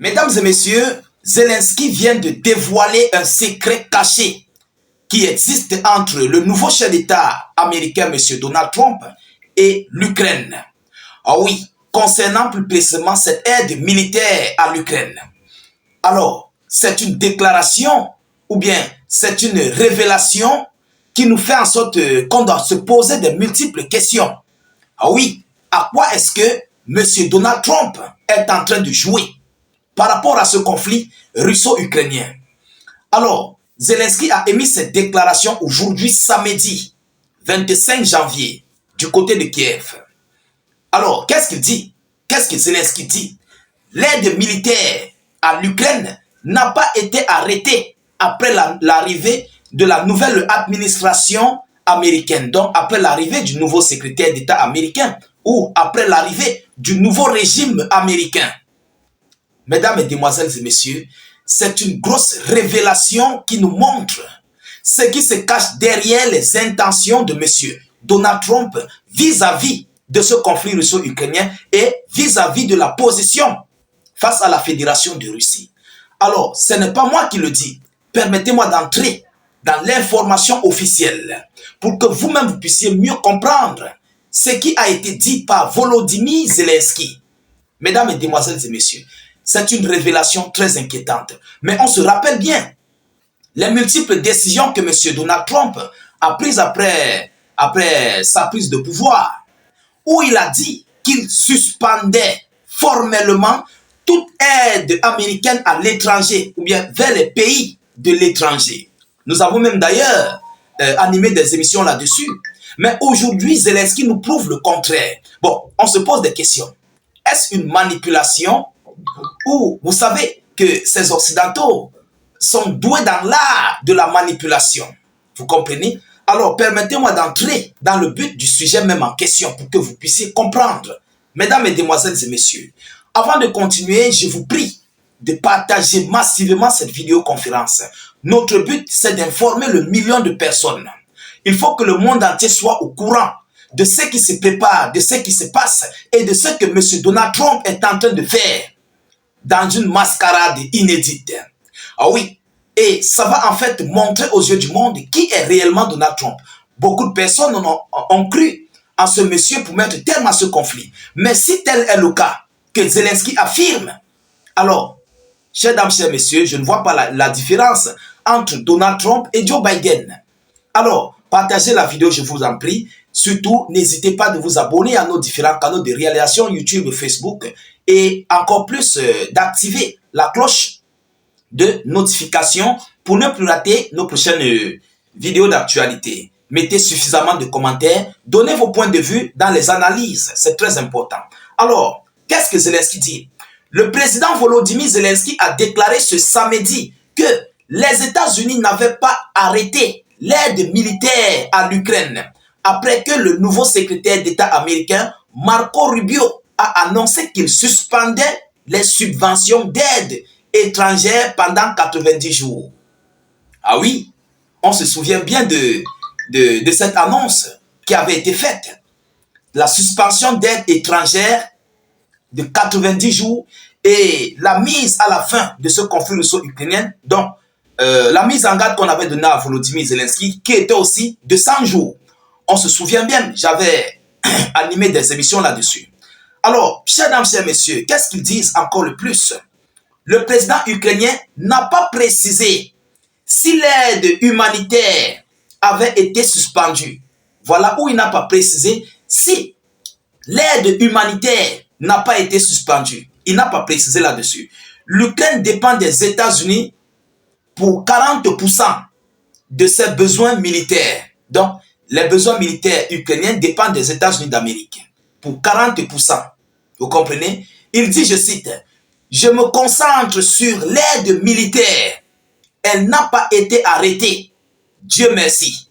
Mesdames et messieurs, Zelensky vient de dévoiler un secret caché qui existe entre le nouveau chef d'État américain, M. Donald Trump, et l'Ukraine. Ah oui, concernant plus précisément cette aide militaire à l'Ukraine. Alors, c'est une déclaration ou bien c'est une révélation qui nous fait en sorte qu'on doit se poser de multiples questions. Ah oui, à quoi est-ce que M. Donald Trump est en train de jouer par rapport à ce conflit russo-ukrainien? Alors, Zelensky a émis cette déclaration aujourd'hui samedi 25 janvier du côté de Kiev. Alors, qu'est-ce qu'il dit? Qu'est-ce que Zelensky dit? L'aide militaire à l'Ukraine n'a pas été arrêtée après l'arrivée de la nouvelle administration américaine, donc après l'arrivée du nouveau secrétaire d'État américain ou après l'arrivée du nouveau régime américain. Mesdames, Mesdemoiselles et Messieurs, c'est une grosse révélation qui nous montre ce qui se cache derrière les intentions de M. Donald Trump vis-à-vis de ce conflit russo-ukrainien et vis-à-vis de la position face à la Fédération de Russie. Alors, ce n'est pas moi qui le dis. Permettez-moi d'entrer dans l'information officielle pour que vous-même vous puissiez mieux comprendre ce qui a été dit par Volodymyr Zelensky. Mesdames, Mesdemoiselles et Messieurs, c'est une révélation très inquiétante. Mais on se rappelle bien les multiples décisions que M. Donald Trump a prises après sa prise de pouvoir, où il a dit qu'il suspendait formellement toute aide américaine à l'étranger ou bien vers les pays de l'étranger. Nous avons même d'ailleurs animé des émissions là-dessus. Mais aujourd'hui, Zelensky nous prouve le contraire. Bon, on se pose des questions. Est-ce une manipulation ou vous savez que ces Occidentaux sont doués dans l'art de la manipulation? Vous comprenez? Alors, permettez-moi d'entrer dans le but du sujet même en question pour que vous puissiez comprendre. Mesdames, Mesdemoiselles et Messieurs, avant de continuer, je vous prie de partager massivement cette vidéoconférence. Notre but, c'est d'informer le million de personnes. Il faut que le monde entier soit au courant de ce qui se prépare, de ce qui se passe et de ce que M. Donald Trump est en train de faire dans une mascarade inédite. Ah oui, et ça va en fait montrer aux yeux du monde qui est réellement Donald Trump. Beaucoup de personnes ont cru en ce monsieur pour mettre terme à ce conflit. Mais si tel est le cas que Zelensky affirme, alors, chers dames, chers messieurs, je ne vois pas la différence entre Donald Trump et Joe Biden. Alors, partagez la vidéo, je vous en prie. Surtout, n'hésitez pas de vous abonner à nos différents canaux de réalisation YouTube, Facebook et encore plus d'activer la cloche de notification pour ne plus rater nos prochaines vidéos d'actualité. Mettez suffisamment de commentaires, donnez vos points de vue dans les analyses, c'est très important. Alors, qu'est-ce que Zelensky dit? Le président Volodymyr Zelensky a déclaré ce samedi que les États-Unis n'avaient pas arrêté l'aide militaire à l'Ukraine après que le nouveau secrétaire d'État américain, Marco Rubio, a annoncé qu'il suspendait les subventions d'aide étrangère pendant 90 jours. Ah oui, on se souvient bien de cette annonce qui avait été faite. La suspension d'aide étrangère de 90 jours et la mise à la fin de ce conflit russo-ukrainien, donc la mise en garde qu'on avait donnée à Volodymyr Zelensky, qui était aussi de 100 jours. On se souvient bien, j'avais animé des émissions là-dessus. Alors, chers dames, chers messieurs, qu'est-ce qu'ils disent encore le plus? Le président ukrainien n'a pas précisé si l'aide humanitaire avait été suspendue. Voilà où il n'a pas précisé si l'aide humanitaire n'a pas été suspendue. Il n'a pas précisé là-dessus. L'Ukraine dépend des États-Unis pour 40% de ses besoins militaires. Donc, les besoins militaires ukrainiens dépendent des États-Unis d'Amérique. Pour 40%. Vous comprenez? Il dit, je cite, « Je me concentre sur l'aide militaire. Elle n'a pas été arrêtée. Dieu merci. »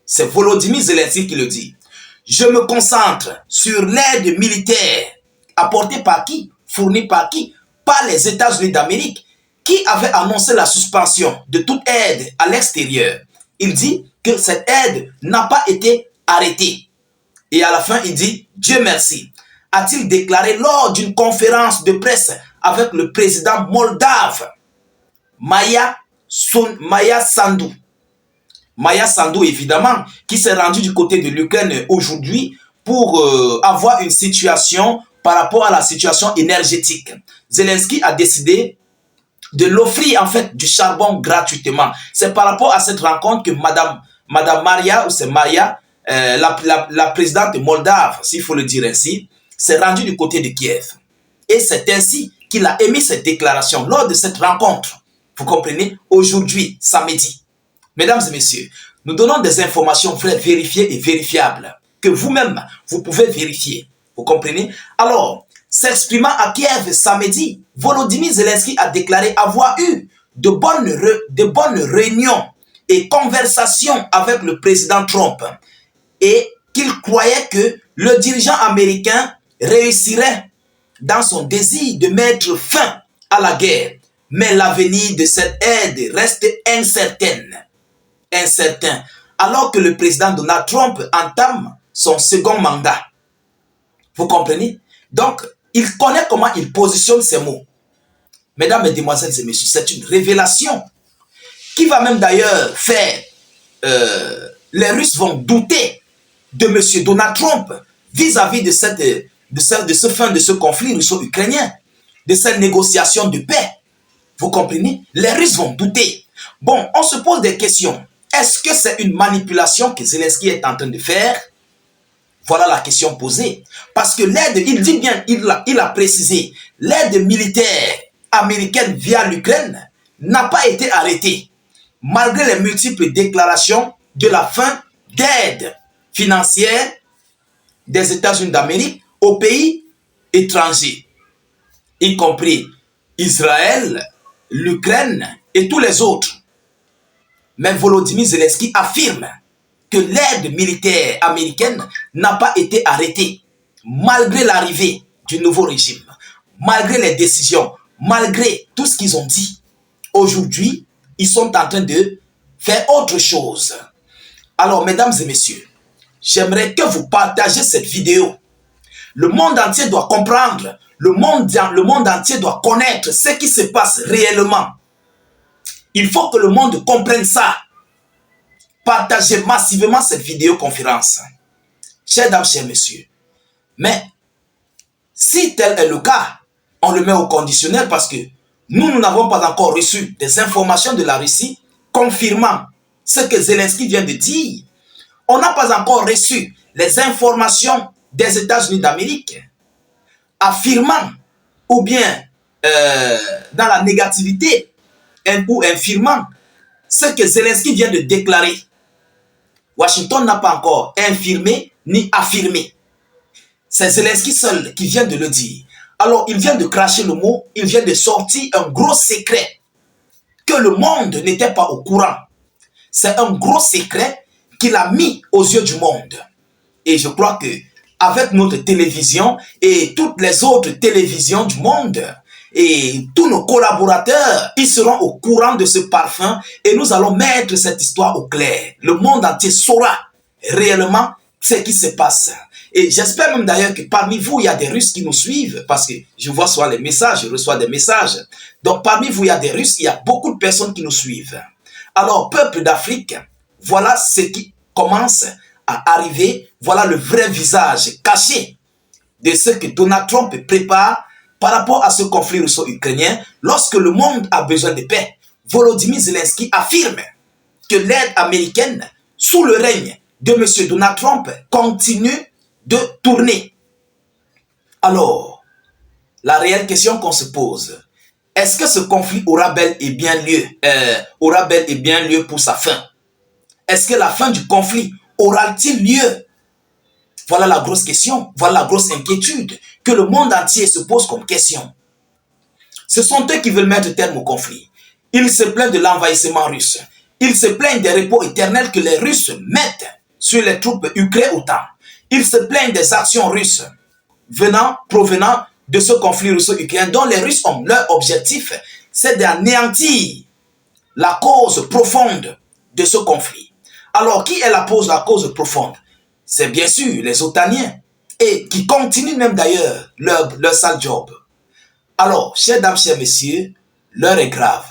C'est Volodymyr Zelensky qui le dit. « Je me concentre sur l'aide militaire. » Apportée par qui? Fournie par qui? Par les États-Unis d'Amérique qui avaient annoncé la suspension de toute aide à l'extérieur. Il dit que cette aide n'a pas été arrêtée. Et à la fin, il dit « Dieu merci ». A-t-il déclaré lors d'une conférence de presse avec le président moldave, Maya Sandu. Maya Sandu, évidemment, qui s'est rendu du côté de l'Ukraine aujourd'hui pour avoir une situation par rapport à la situation énergétique. Zelensky a décidé de l'offrir en fait du charbon gratuitement. C'est par rapport à cette rencontre que Madame Maria, ou c'est Maya, la présidente moldave, s'il faut le dire ainsi, s'est rendue du côté de Kiev. Et c'est ainsi qu'il a émis cette déclaration lors de cette rencontre. Vous comprenez? Aujourd'hui, samedi. Mesdames et messieurs, nous donnons des informations vraies, vérifiées et vérifiables, que vous-même, vous pouvez vérifier. Vous comprenez? Alors, s'exprimant à Kiev samedi, Volodymyr Zelensky a déclaré avoir eu de bonnes réunions et conversations avec le président Trump et qu'il croyait que le dirigeant américain réussirait dans son désir de mettre fin à la guerre. Mais l'avenir de cette aide reste incertain. Alors que le président Donald Trump entame son second mandat. Vous comprenez? Donc, il connaît comment il positionne ses mots. Mesdames, mesdemoiselles et messieurs, c'est une révélation qui va même d'ailleurs faire... les Russes vont douter de M. Donald Trump vis-à-vis de ce conflit russo-ukrainien, de cette négociation de paix. Vous comprenez? Les Russes vont douter. Bon, on se pose des questions. Est-ce que c'est une manipulation que Zelensky est en train de faire? Voilà la question posée. Parce que l'aide, il dit bien, il a précisé, l'aide militaire américaine via l'Ukraine n'a pas été arrêtée, malgré les multiples déclarations de la fin d'aide financière des États-Unis d'Amérique aux pays étrangers, y compris Israël, l'Ukraine et tous les autres. Mais Volodymyr Zelensky affirme que l'aide militaire américaine n'a pas été arrêtée, malgré l'arrivée du nouveau régime, malgré les décisions, malgré tout ce qu'ils ont dit. Aujourd'hui, ils sont en train de faire autre chose. Alors, mesdames et messieurs, j'aimerais que vous partagiez cette vidéo. Le monde entier doit comprendre, le monde entier doit connaître ce qui se passe réellement. Il faut que le monde comprenne ça. Partagez massivement cette vidéoconférence. Chers dames, chers messieurs. Mais, si tel est le cas, on le met au conditionnel parce que nous n'avons pas encore reçu des informations de la Russie confirmant ce que Zelensky vient de dire. On n'a pas encore reçu les informations des États-Unis d'Amérique affirmant ou bien dans la négativité ou infirmant ce que Zelensky vient de déclarer. Washington n'a pas encore infirmé ni affirmé. C'est Zelensky seul qui vient de le dire. Alors, il vient de cracher le mot, il vient de sortir un gros secret que le monde n'était pas au courant. C'est un gros secret qu'il a mis aux yeux du monde. Et je crois que avec notre télévision et toutes les autres télévisions du monde et tous nos collaborateurs, ils seront au courant de ce parfum et nous allons mettre cette histoire au clair. Le monde entier saura réellement ce qui se passe. Et j'espère même d'ailleurs que parmi vous, il y a des Russes qui nous suivent parce que je vois souvent les messages, je reçois des messages. Donc parmi vous, il y a des Russes, il y a beaucoup de personnes qui nous suivent. Alors, peuple d'Afrique, voilà ce qui commence à arriver. Voilà le vrai visage caché de ce que Donald Trump prépare par rapport à ce conflit russo-ukrainien. Lorsque le monde a besoin de paix, Volodymyr Zelensky affirme que l'aide américaine, sous le règne de M. Donald Trump, continue de tourner. Alors, la réelle question qu'on se pose, est-ce que ce conflit aura bel et bien lieu pour sa fin? Est-ce que la fin du conflit aura-t-il lieu? Voilà la grosse question, voilà la grosse inquiétude que le monde entier se pose comme question. Ce sont eux qui veulent mettre terme au conflit. Ils se plaignent de l'envahissement russe. Ils se plaignent des repos éternels que les Russes mettent sur les troupes ukrainiennes OTAN. Ils se plaignent des actions russes provenant de ce conflit russo-ukrainien dont les Russes ont leur objectif, c'est d'anéantir la cause profonde de ce conflit. Alors, qui est la cause profonde? C'est bien sûr les Otaniens et qui continuent même d'ailleurs leur sale job. Alors, chers dames, chers messieurs, l'heure est grave.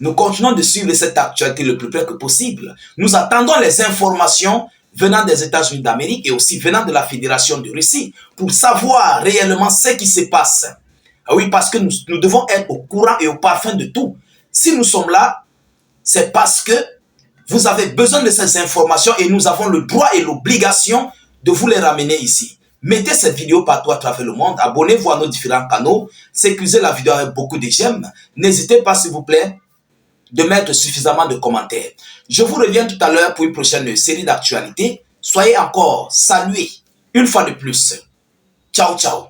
Nous continuons de suivre cette actualité le plus près que possible. Nous attendons les informations venant des États-Unis d'Amérique et aussi venant de la Fédération de Russie pour savoir réellement ce qui se passe. Ah oui, parce que nous devons être au courant et au parfum de tout. Si nous sommes là, c'est parce que vous avez besoin de ces informations et nous avons le droit et l'obligation de vous les ramener ici. Mettez cette vidéo partout à travers le monde. Abonnez-vous à nos différents canaux. Sécurisez la vidéo avec beaucoup de j'aime. N'hésitez pas, s'il vous plaît, de mettre suffisamment de commentaires. Je vous reviens tout à l'heure pour une prochaine série d'actualités. Soyez encore salués une fois de plus. Ciao, ciao.